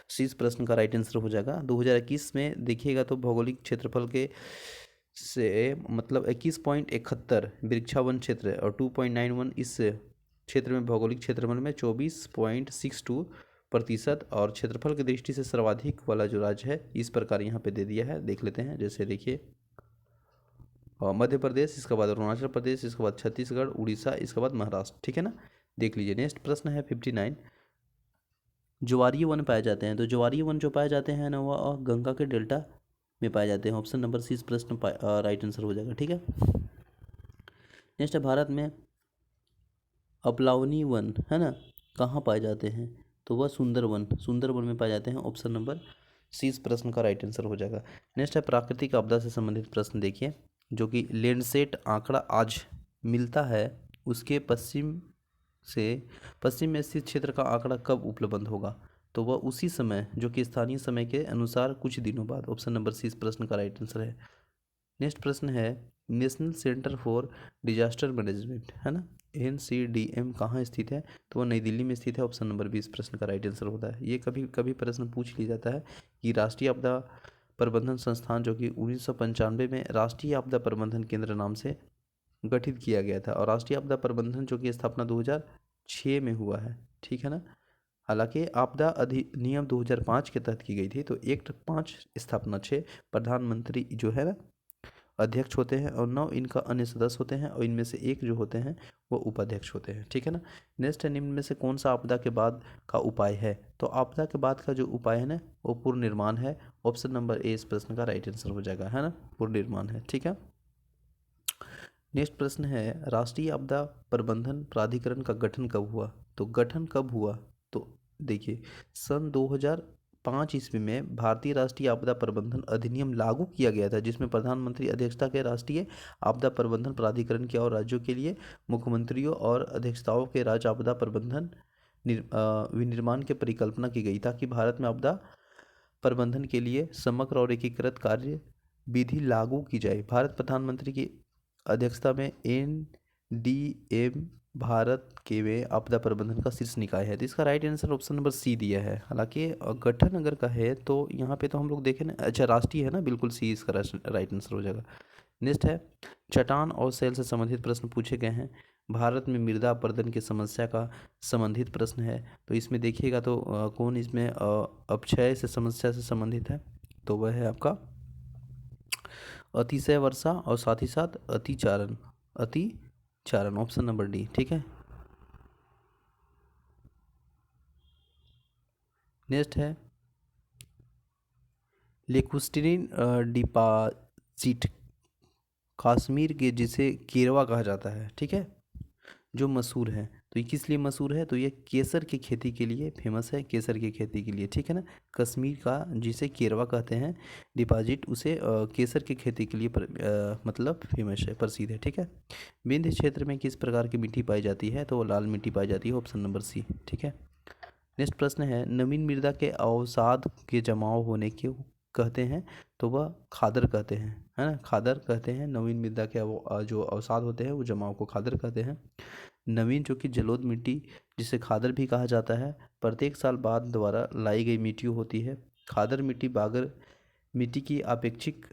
सी इस प्रश्न का राइट आंसर हो जाएगा। 2021 में देखिएगा तो भौगोलिक क्षेत्रफल के से मतलब 21.71 वृक्षावन क्षेत्र है और 2.91 इस क्षेत्र में भौगोलिक क्षेत्रफल में 24.62% और क्षेत्रफल की दृष्टि से सर्वाधिक वाला जो राज्य है इस प्रकार यहाँ पे दे दिया है। देख लेते हैं। जैसे देखिए मध्य प्रदेश, इसके बाद अरुणाचल प्रदेश, इसके बाद छत्तीसगढ़, उड़ीसा, इसके बाद महाराष्ट्र। ठीक है ना। देख लीजिए। नेक्स्ट प्रश्न है 59। ज्वारीय वन पाए जाते हैं। तो ज्वारीय वन जो पाए जाते हैं ना वह गंगा के डेल्टा में पाए जाते हैं। ऑप्शन नंबर सी इस प्रश्न राइट आंसर हो जाएगा। ठीक है। नेक्स्ट है, भारत में अपलावनी वन है ना कहाँ पाए जाते हैं? तो वह सुंदरवन में पाए जाते हैं। ऑप्शन नंबर सी इस प्रश्न का राइट आंसर हो जाएगा। नेक्स्ट है, प्राकृतिक आपदा से संबंधित प्रश्न देखिए, जो कि लैंडसेट आंकड़ा आज मिलता है उसके पश्चिम में स्थित क्षेत्र का आंकड़ा कब उपलब्ध होगा? तो वह उसी समय जो कि स्थानीय समय के अनुसार कुछ दिनों बाद। ऑप्शन नंबर सी इस प्रश्न का राइट आंसर है। नेक्स्ट प्रश्न है, national centre for disaster management है ना NCDM कहाँ स्थित है? तो वह नई दिल्ली में स्थित है। ऑप्शन नंबर 20 प्रश्न का राइट आंसर होता है। ये कभी कभी प्रश्न पूछ लिया जाता है कि राष्ट्रीय आपदा प्रबंधन संस्थान जो कि 1995 में राष्ट्रीय आपदा प्रबंधन केंद्र नाम से गठित किया गया था और राष्ट्रीय आपदा प्रबंधन जो कि स्थापना 2006 में हुआ है। ठीक है ना। हालांकि आपदा अधिनियम 2005 के तहत की गई थी। तो एक्ट 5 स्थापना 6 प्रधानमंत्री जो है ना अध्यक्ष होते हैं और 9 इनका अन्य सदस्य होते हैं और इनमें से एक जो होते हैं वो उपाध्यक्ष होते हैं। ठीक है ना। नेक्स्ट है, निम्न में से कौन सा आपदा के बाद का उपाय है? तो आपदा के बाद का जो उपाय है ना वो पुनर्निर्माण है। ऑप्शन नंबर ए इस प्रश्न का राइट आंसर हो जाएगा, है ना। पुनर्निर्माण है। ठीक है। नेक्स्ट प्रश्न है, राष्ट्रीय आपदा प्रबंधन प्राधिकरण का गठन कब हुआ? तो गठन कब हुआ? तो देखिए सन 2005 ईस्वी में भारतीय राष्ट्रीय आपदा प्रबंधन अधिनियम लागू किया गया था, जिसमें प्रधानमंत्री अध्यक्षता के राष्ट्रीय आपदा प्रबंधन प्राधिकरण के और राज्यों के लिए मुख्यमंत्रियों और अध्यक्षताओं के राज्य आपदा प्रबंधन विनिर्माण की परिकल्पना की गई ताकि भारत में आपदा प्रबंधन के लिए समग्र और एकीकृत कार्य विधि लागू की जाए। भारत प्रधानमंत्री की अध्यक्षता में NDM भारत के में आपदा प्रबंधन का शीर्ष निकाय है। तो इसका right answer option number C दिया है। हालांकि गठन अगर का है तो यहाँ पे तो हम लोग देखें ना, अच्छा राष्ट्रीय है ना, बिल्कुल सी इसका राइट आंसर हो जाएगा। नेक्स्ट है, चट्टान और सेल से संबंधित प्रश्न पूछे गए हैं। भारत में मृदा अपरदन की समस्या का संबंधित प्रश्न है। तो इसमें देखिएगा तो कौन इसमें अपक्षय से समस्या से संबंधित है? तो वह है आपका अतिशय वर्षा और साथ ही साथ अतिचारण। Option number D. ठीक है। नेक्स्ट है, लेकुस्ट्रीन डिपॉजिट कश्मीर के जिसे केरवा कहा जाता है, ठीक है, जो मशहूर है। तो ये किस लिए मशहूर है? तो ये केसर की खेती के लिए फेमस है, केसर की खेती के लिए। ठीक है ना। कश्मीर का जिसे केरवा कहते हैं डिपॉजिट उसे केसर की खेती के लिए मतलब फेमस है, प्रसिद्ध है। ठीक है। विंध्य क्षेत्र में किस प्रकार की मिट्टी पाई जाती है? तो वो लाल मिट्टी पाई जाती है। Option number C. ठीक है। नेक्स्ट प्रश्न है, नवीन मृदा के अवसाद के जमाव होने क्यों कहते हैं? तो वह खादर कहते हैं, है ना, खादर कहते हैं। नवीन मृदा के जो अवसाद होते हैं वो जमाव को खादर कहते हैं। नवीन जो कि जलोढ़ मिट्टी जिसे खादर भी कहा जाता है, प्रत्येक साल बाद द्वारा लाई गई मिट्टी होती है। खादर मिट्टी बागर मिट्टी की अपेक्षिक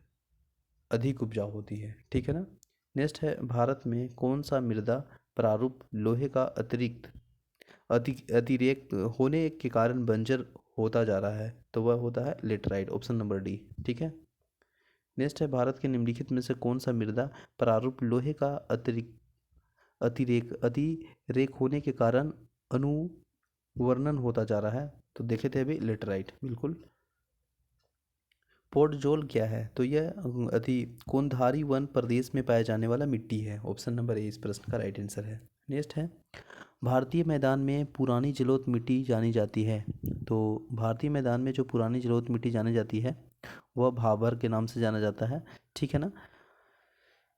अधिक उपजाऊ होती है, ठीक है ना। नेक्स्ट है, भारत में कौन सा मृदा प्रारूप लोहे का अतिरेक होने के कारण बंजर होता जा रहा है, तो वह होता है लेटराइट, ऑप्शन नंबर डी, ठीक है। नेक्स्ट है, भारत के निम्नलिखित में से कौन सा मृदा प्रारूप लोहे का अतिरेक होने के कारण अनुवर्णन होता जा रहा है, तो देखे थे अभी लेटराइट, बिल्कुल। पोर्टजोल क्या है, तो यह कोंधारी वन प्रदेश में पाया जाने वाला मिट्टी है, ऑप्शन नंबर ए इस प्रश्न का राइट आंसर है। नेक्स्ट है, भारतीय मैदान में पुरानी जलोढ़ मिट्टी जानी जाती है, तो भारतीय मैदान में जो पुरानी जलोढ़ मिट्टी जानी जाती है वह भाबर के नाम से जाना जाता है, ठीक है ना,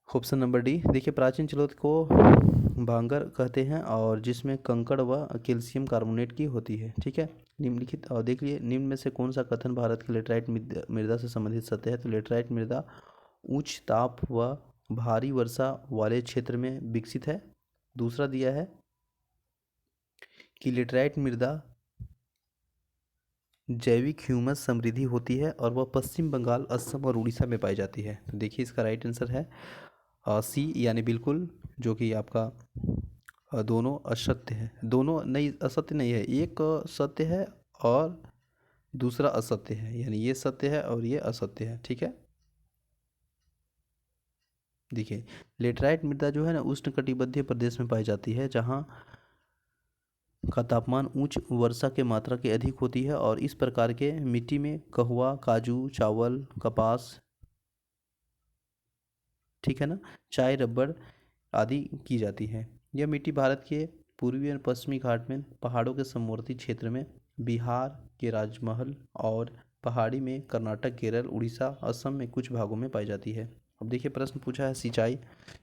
ऑप्शन नंबर डी। देखिए, प्राचीन जलोढ़ को भांगर कहते हैं और जिसमें कंकड़ व कैल्शियम कार्बोनेट की होती है, ठीक है। निम्नलिखित और देख लिए, निम्न में से कौन सा कथन भारत की लेटराइट मृदा से संबंधित सत्य है, तो लेटराइट मृदा उच्च ताप व भारी वर्षा वाले क्षेत्र में विकसित है। दूसरा दिया है कि लेटराइट मृदा जैविक ह्यूमस समृद्धि होती है और वह पश्चिम बंगाल, असम और उड़ीसा में पाई जाती है, तो देखिए इसका राइट आंसर है सी, यानी बिल्कुल, जो कि आपका दोनों असत्य है, दोनों नहीं, असत्य नहीं है, एक सत्य है और दूसरा असत्य है, यानी ये सत्य है और ये असत्य है, ठीक है। देखिए, लेटराइट मृदा जो है ना उष्णकटिबंधीय प्रदेश में पाई जाती है, जहाँ का तापमान उच्च वर्षा के मात्रा की अधिक होती है और इस प्रकार के मिट्टी में कहवा, काजू, चावल, कपास, ठीक है ना, चाय, रबड़ आदि की जाती है। यह मिट्टी भारत के पूर्वी और पश्चिमी घाट में, पहाड़ों के समवर्ती क्षेत्र में, बिहार के राजमहल और पहाड़ी में, कर्नाटक, केरल, उड़ीसा, असम में कुछ भागों में पाई जाती है। अब देखिए, प्रश्न पूछा है सिंचाई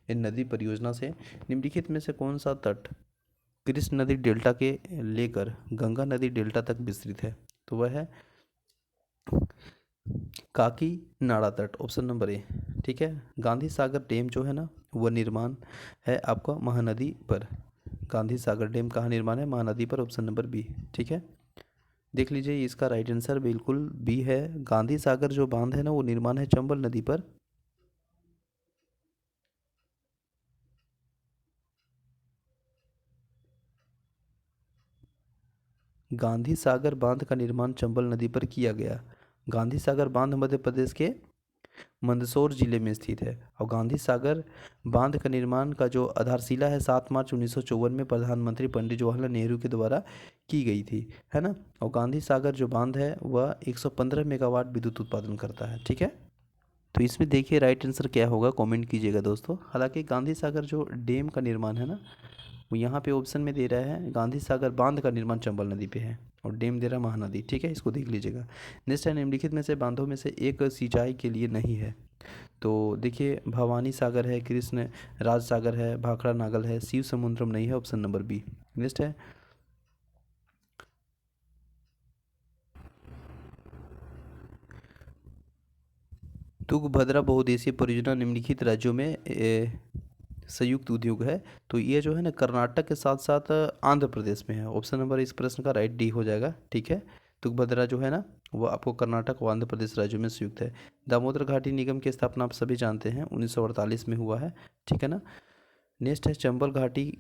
इन नदी परियोजना से, निम्नलिखित में से कौन सा तट कृष्ण नदी डेल्टा के लेकर गंगा नदी डेल्टा तक विस्तृत है, तो वह है काकी नाड़ा तट, ऑप्शन नंबर ए, ठीक है। गांधी सागर डैम जो है ना वह निर्माण है आपका महानदी पर, गांधी सागर डैम कहाँ निर्माण है, महानदी पर, ऑप्शन नंबर बी, ठीक है। देख लीजिए, इसका राइट आंसर बिल्कुल बी है, गांधी सागर जो बांध है ना वो निर्माण है चंबल नदी पर। गांधी सागर बांध का निर्माण चंबल नदी पर किया गया। गांधी सागर बांध मध्य प्रदेश के मंदसौर जिले में स्थित है और गांधी सागर बांध का निर्माण का जो आधारशिला है 7 मार्च 1954 में प्रधानमंत्री पंडित जवाहरलाल नेहरू के द्वारा की गई थी, है ना। और गांधी सागर जो बांध है वह 115 मेगावाट विद्युत उत्पादन करता है, ठीक है। तो इसमें देखिए राइट आंसर क्या होगा, कमेंट कीजिएगा दोस्तों। हालांकि गांधी सागर जो डैम का निर्माण है ना वो यहाँ पे ऑप्शन में दे रहा है, गांधी सागर बांध का निर्माण चंबल नदी पे है और डैम दे रहा है महानदी, ठीक है, इसको देख लीजिएगा। नेक्स्ट है, निम्नलिखित में से बांधों में से एक सिंचाई के लिए नहीं है, तो देखिए भवानी सागर है, कृष्ण राज सागर है, भाखड़ा नागल है, शिव समुद्रम नहीं है, ऑप्शन नंबर बी। नेक्स्ट है, तुंगभद्रा बहुउद्देशीय परियोजना निम्नलिखित राज्यों में संयुक्त उद्योग है, तो ये जो है ना कर्नाटक के साथ साथ आंध्र प्रदेश में है, ऑप्शन नंबर इस प्रश्न का राइट डी हो जाएगा, ठीक है। तुंगभद्रा जो है ना वो आपको कर्नाटक और आंध्र प्रदेश राज्यों में संयुक्त है। दामोदर घाटी निगम की स्थापना आप सभी जानते हैं 1948 में हुआ है, ठीक है ना। नेक्स्ट है, चंबल घाटी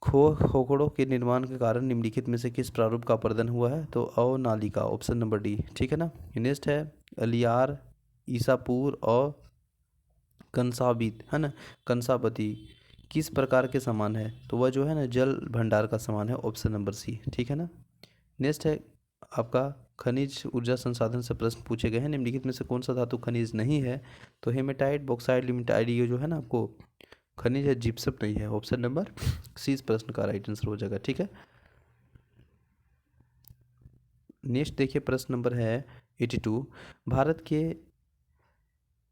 खोखड़ों के निर्माण के कारण निम्नलिखित में से किस प्रारूप का अपरदन हुआ है, तो अवनालिका, ऑप्शन नंबर डी, ठीक है ना। नेक्स्ट है, अलियार, ईसापुर और कंसाबित, है ना, कंसाबती किस प्रकार के सामान है, तो वह जो है ना जल भंडार का सामान है, ऑप्शन नंबर सी, ठीक है ना। नेक्स्ट है आपका खनिज ऊर्जा संसाधन से प्रश्न पूछे गए हैं, निम्नलिखित में से कौन सा धातु खनिज नहीं है, तो हेमेटाइट, बॉक्साइट, लिमाटाइट, ये जो है ना आपको खनिज है, जिप्सम नहीं है, ऑप्शन नंबर सी इस प्रश्न का राइट आंसर हो जाएगा, ठीक है। नेक्स्ट देखिए, प्रश्न नंबर है 82, भारत के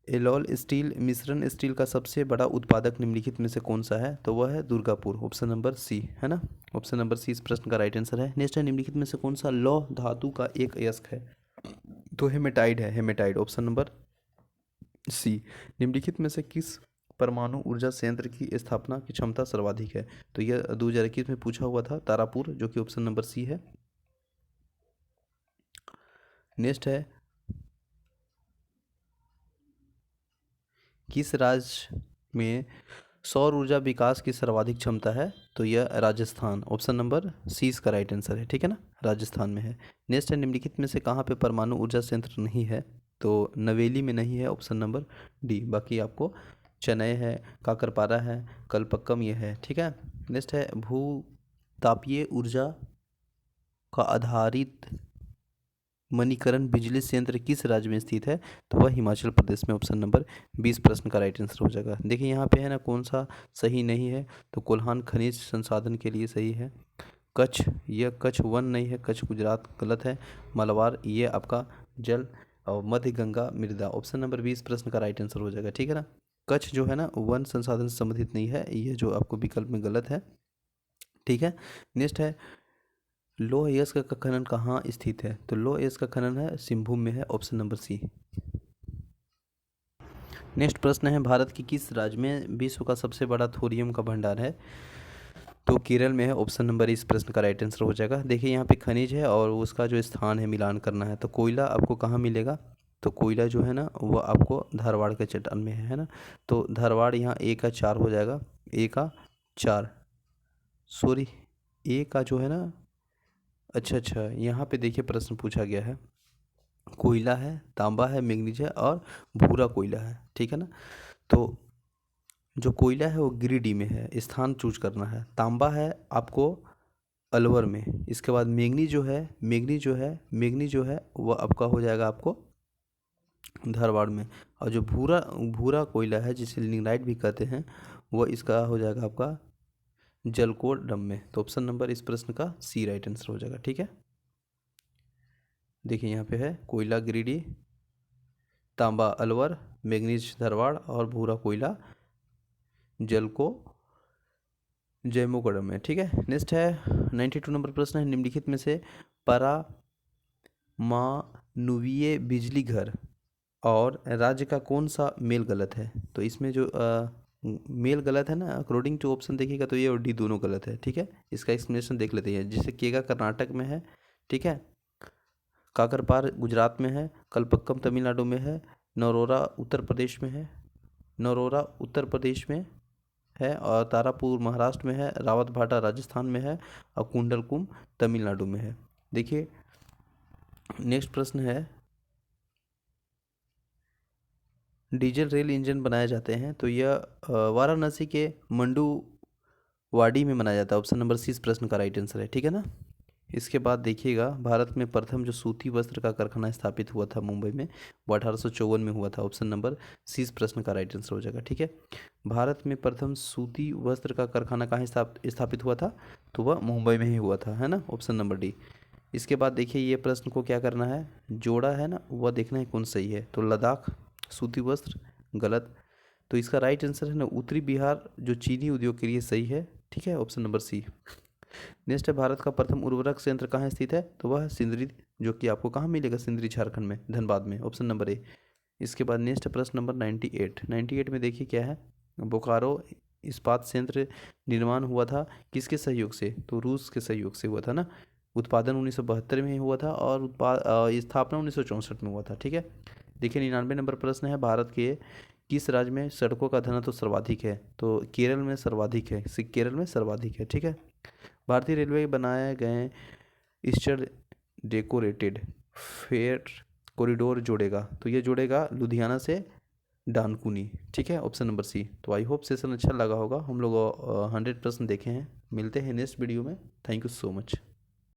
एलोल स्टील मिश्रण स्टील का सबसे बड़ा उत्पादक निम्नलिखित में से कौन सा है, तो वह है दुर्गापुर, ऑप्शन नंबर सी, है ना, ऑप्शन नंबर सी इस प्रश्न का राइट आंसर है। नेक्स्ट है, निम्नलिखित में से कौन सा लौह धातु का एक अयस्क है, तो हेमेटाइट है, हेमेटाइट, ऑप्शन नंबर सी। निम्नलिखित में से किस परमाणु ऊर्जा संयंत्र की स्थापना की क्षमता सर्वाधिक है? तो यह 2021 में पूछा हुआ था, तारापुर, जो कि ऑप्शन नंबर सी है। नेक्स्ट है, किस राज्य में सौर ऊर्जा विकास की सर्वाधिक क्षमता है? तो यह राजस्थान, ऑप्शन नंबर सी इसका राइट आंसर है, ठीक है ना, राजस्थान में है। नेक्स्ट है, निम्नलिखित में से कहाँ पे परमाणु ऊर्जा संयंत्र नहीं है? तो नवेली में नहीं है, ऑप्शन नंबर डी। बाकी आपको चेन्नई है, काकरपारा है, कलपक्कम ये है, ठीक है। नेक्स्ट है, भूतापीय ऊर्जा का आधारित मणिकरण बिजली संयंत्र किस राज्य में स्थित है? तो वह हिमाचल प्रदेश में, ऑप्शन नंबर 20 प्रश्न का राइट आंसर हो जाएगा। देखिए यहाँ पे है ना, कौन सा सही नहीं है? तो कोल्हान खनिज संसाधन के लिए सही है। कच्छ, यह कच्छ वन नहीं है, कच्छ गुजरात गलत है। मलबार, ये आपका जल और मध्य गंगा मृदा, ऑप्शन नंबर 20 प्रश्न का राइट आंसर हो जाएगा, ठीक है ना। कच्छ जो है ना, वन संसाधन से संबंधित नहीं है, ये जो आपको विकल्प में गलत है, ठीक है। नेक्स्ट है, लौह अयस्क का खनन कहाँ स्थित है? तो लौह अयस्क का खनन है सिंहभूम में है, ऑप्शन नंबर सी। नेक्स्ट प्रश्न है, भारत के किस राज्य में विश्व का सबसे बड़ा थोरियम का भंडार है? तो केरल में है, ऑप्शन नंबर इस प्रश्न का राइट आंसर हो जाएगा। देखिए यहाँ पे खनिज है और उसका जो स्थान है मिलान करना है। तो कोयला आपको कहाँ मिलेगा? तो कोयला जो है ना, वो आपको धारवाड़ के चट्टान में है ना। तो धारवाड़ यहाँ ए का 4 हो जाएगा, ए का 4, सॉरी ए का जो है ना, अच्छा, यहाँ पे देखिए प्रश्न पूछा गया है, कोयला है, तांबा है, मैंगनीज है और भूरा कोयला है, ठीक है ना। तो जो कोयला है वो गिरिडीह में है, स्थान चूज करना है। तांबा है आपको अलवर में। इसके बाद मैंगनीज जो है वो आपका हो जाएगा आपको धारवाड़ में। और जो भूरा भूरा कोयला है, जिसे लिग्नाइट भी कहते हैं, वो इसका हो जाएगा आपका जलकोर में। तो ऑप्शन नंबर इस प्रश्न का सी राइट आंसर हो जाएगा, ठीक है। देखिए यहाँ पे है कोयला गिरिडीह, तांबा अलवर, मैंगनीज धारवाड़ और भूरा कोयला जलको जैमोगढ़ में, ठीक है। नेक्स्ट है 92 नंबर प्रश्न है, निम्नलिखित में से परमाणुवीय बिजली घर और राज्य का कौन सा मेल गलत है? तो इसमें जो मेल गलत है ना, अकॉर्डिंग टू ऑप्शन देखिएगा तो ये और डी दोनों गलत है, ठीक है। इसका एक्सप्लेनेशन देख लेते हैं। जैसे केगा कर्नाटक में है, ठीक है, काकरपार गुजरात में है, कलपक्कम तमिलनाडु में है, नरोरा उत्तर प्रदेश में है और तारापुर महाराष्ट्र में है, रावतभाटा राजस्थान में है और कुंडलकुम तमिलनाडु में है। देखिए नेक्स्ट प्रश्न है, डीजल रेल इंजन बनाए जाते हैं, तो यह वाराणसी के मंडुवाडी में बनाया जाता है, ऑप्शन नंबर सी इस प्रश्न का राइट आंसर है, ठीक है ना। इसके बाद देखिएगा, भारत में प्रथम जो सूती वस्त्र का कारखाना स्थापित हुआ था मुंबई में, वो 1854 में हुआ था, ऑप्शन नंबर सी इस प्रश्न का राइट आंसर हो जाएगा, ठीक है। भारत में प्रथम सूती वस्त्र का कारखाना कहाँ स्थापित हुआ था? तो वह मुंबई में ही हुआ था, है ना, ऑप्शन नंबर डी। इसके बाद देखिए ये प्रश्न को क्या करना है, जोड़ा है ना, वह देखना है कौन सही है। तो लद्दाख सूती वस्त्र गलत, तो इसका राइट आंसर है ना उत्तरी बिहार, जो चीनी उद्योग के लिए सही है, ठीक है, ऑप्शन नंबर सी। नेक्स्ट है, भारत का प्रथम उर्वरक संयंत्र कहाँ स्थित है? तो वह सिंदरी, जो कि आपको कहाँ मिलेगा? सिंदरी झारखंड में, धनबाद में, ऑप्शन नंबर ए। इसके बाद नेक्स्ट प्रश्न नंबर 98 में देखिए क्या है, बोकारो इस्पात संयंत्र निर्माण हुआ था किसके सहयोग से? तो रूस के सहयोग से हुआ था ना। उत्पादन 1972 में हुआ था और स्थापना 1964 में हुआ था, ठीक है। देखिए 99 नंबर प्रश्न है, भारत के किस राज्य में सड़कों का घनत्व सर्वाधिक है? तो केरल में सर्वाधिक है, ठीक है। भारतीय रेलवे बनाए गए ईस्टर्न डेकोरेटेड फेयर कॉरिडोर जोड़ेगा, तो ये जोड़ेगा लुधियाना से डानकुनी, ठीक है, ऑप्शन नंबर सी। तो आई होप सेशन अच्छा लगा होगा। हम लोग 100 प्रश्न देखे हैं। मिलते हैं नेक्स्ट वीडियो में। Thank you so much.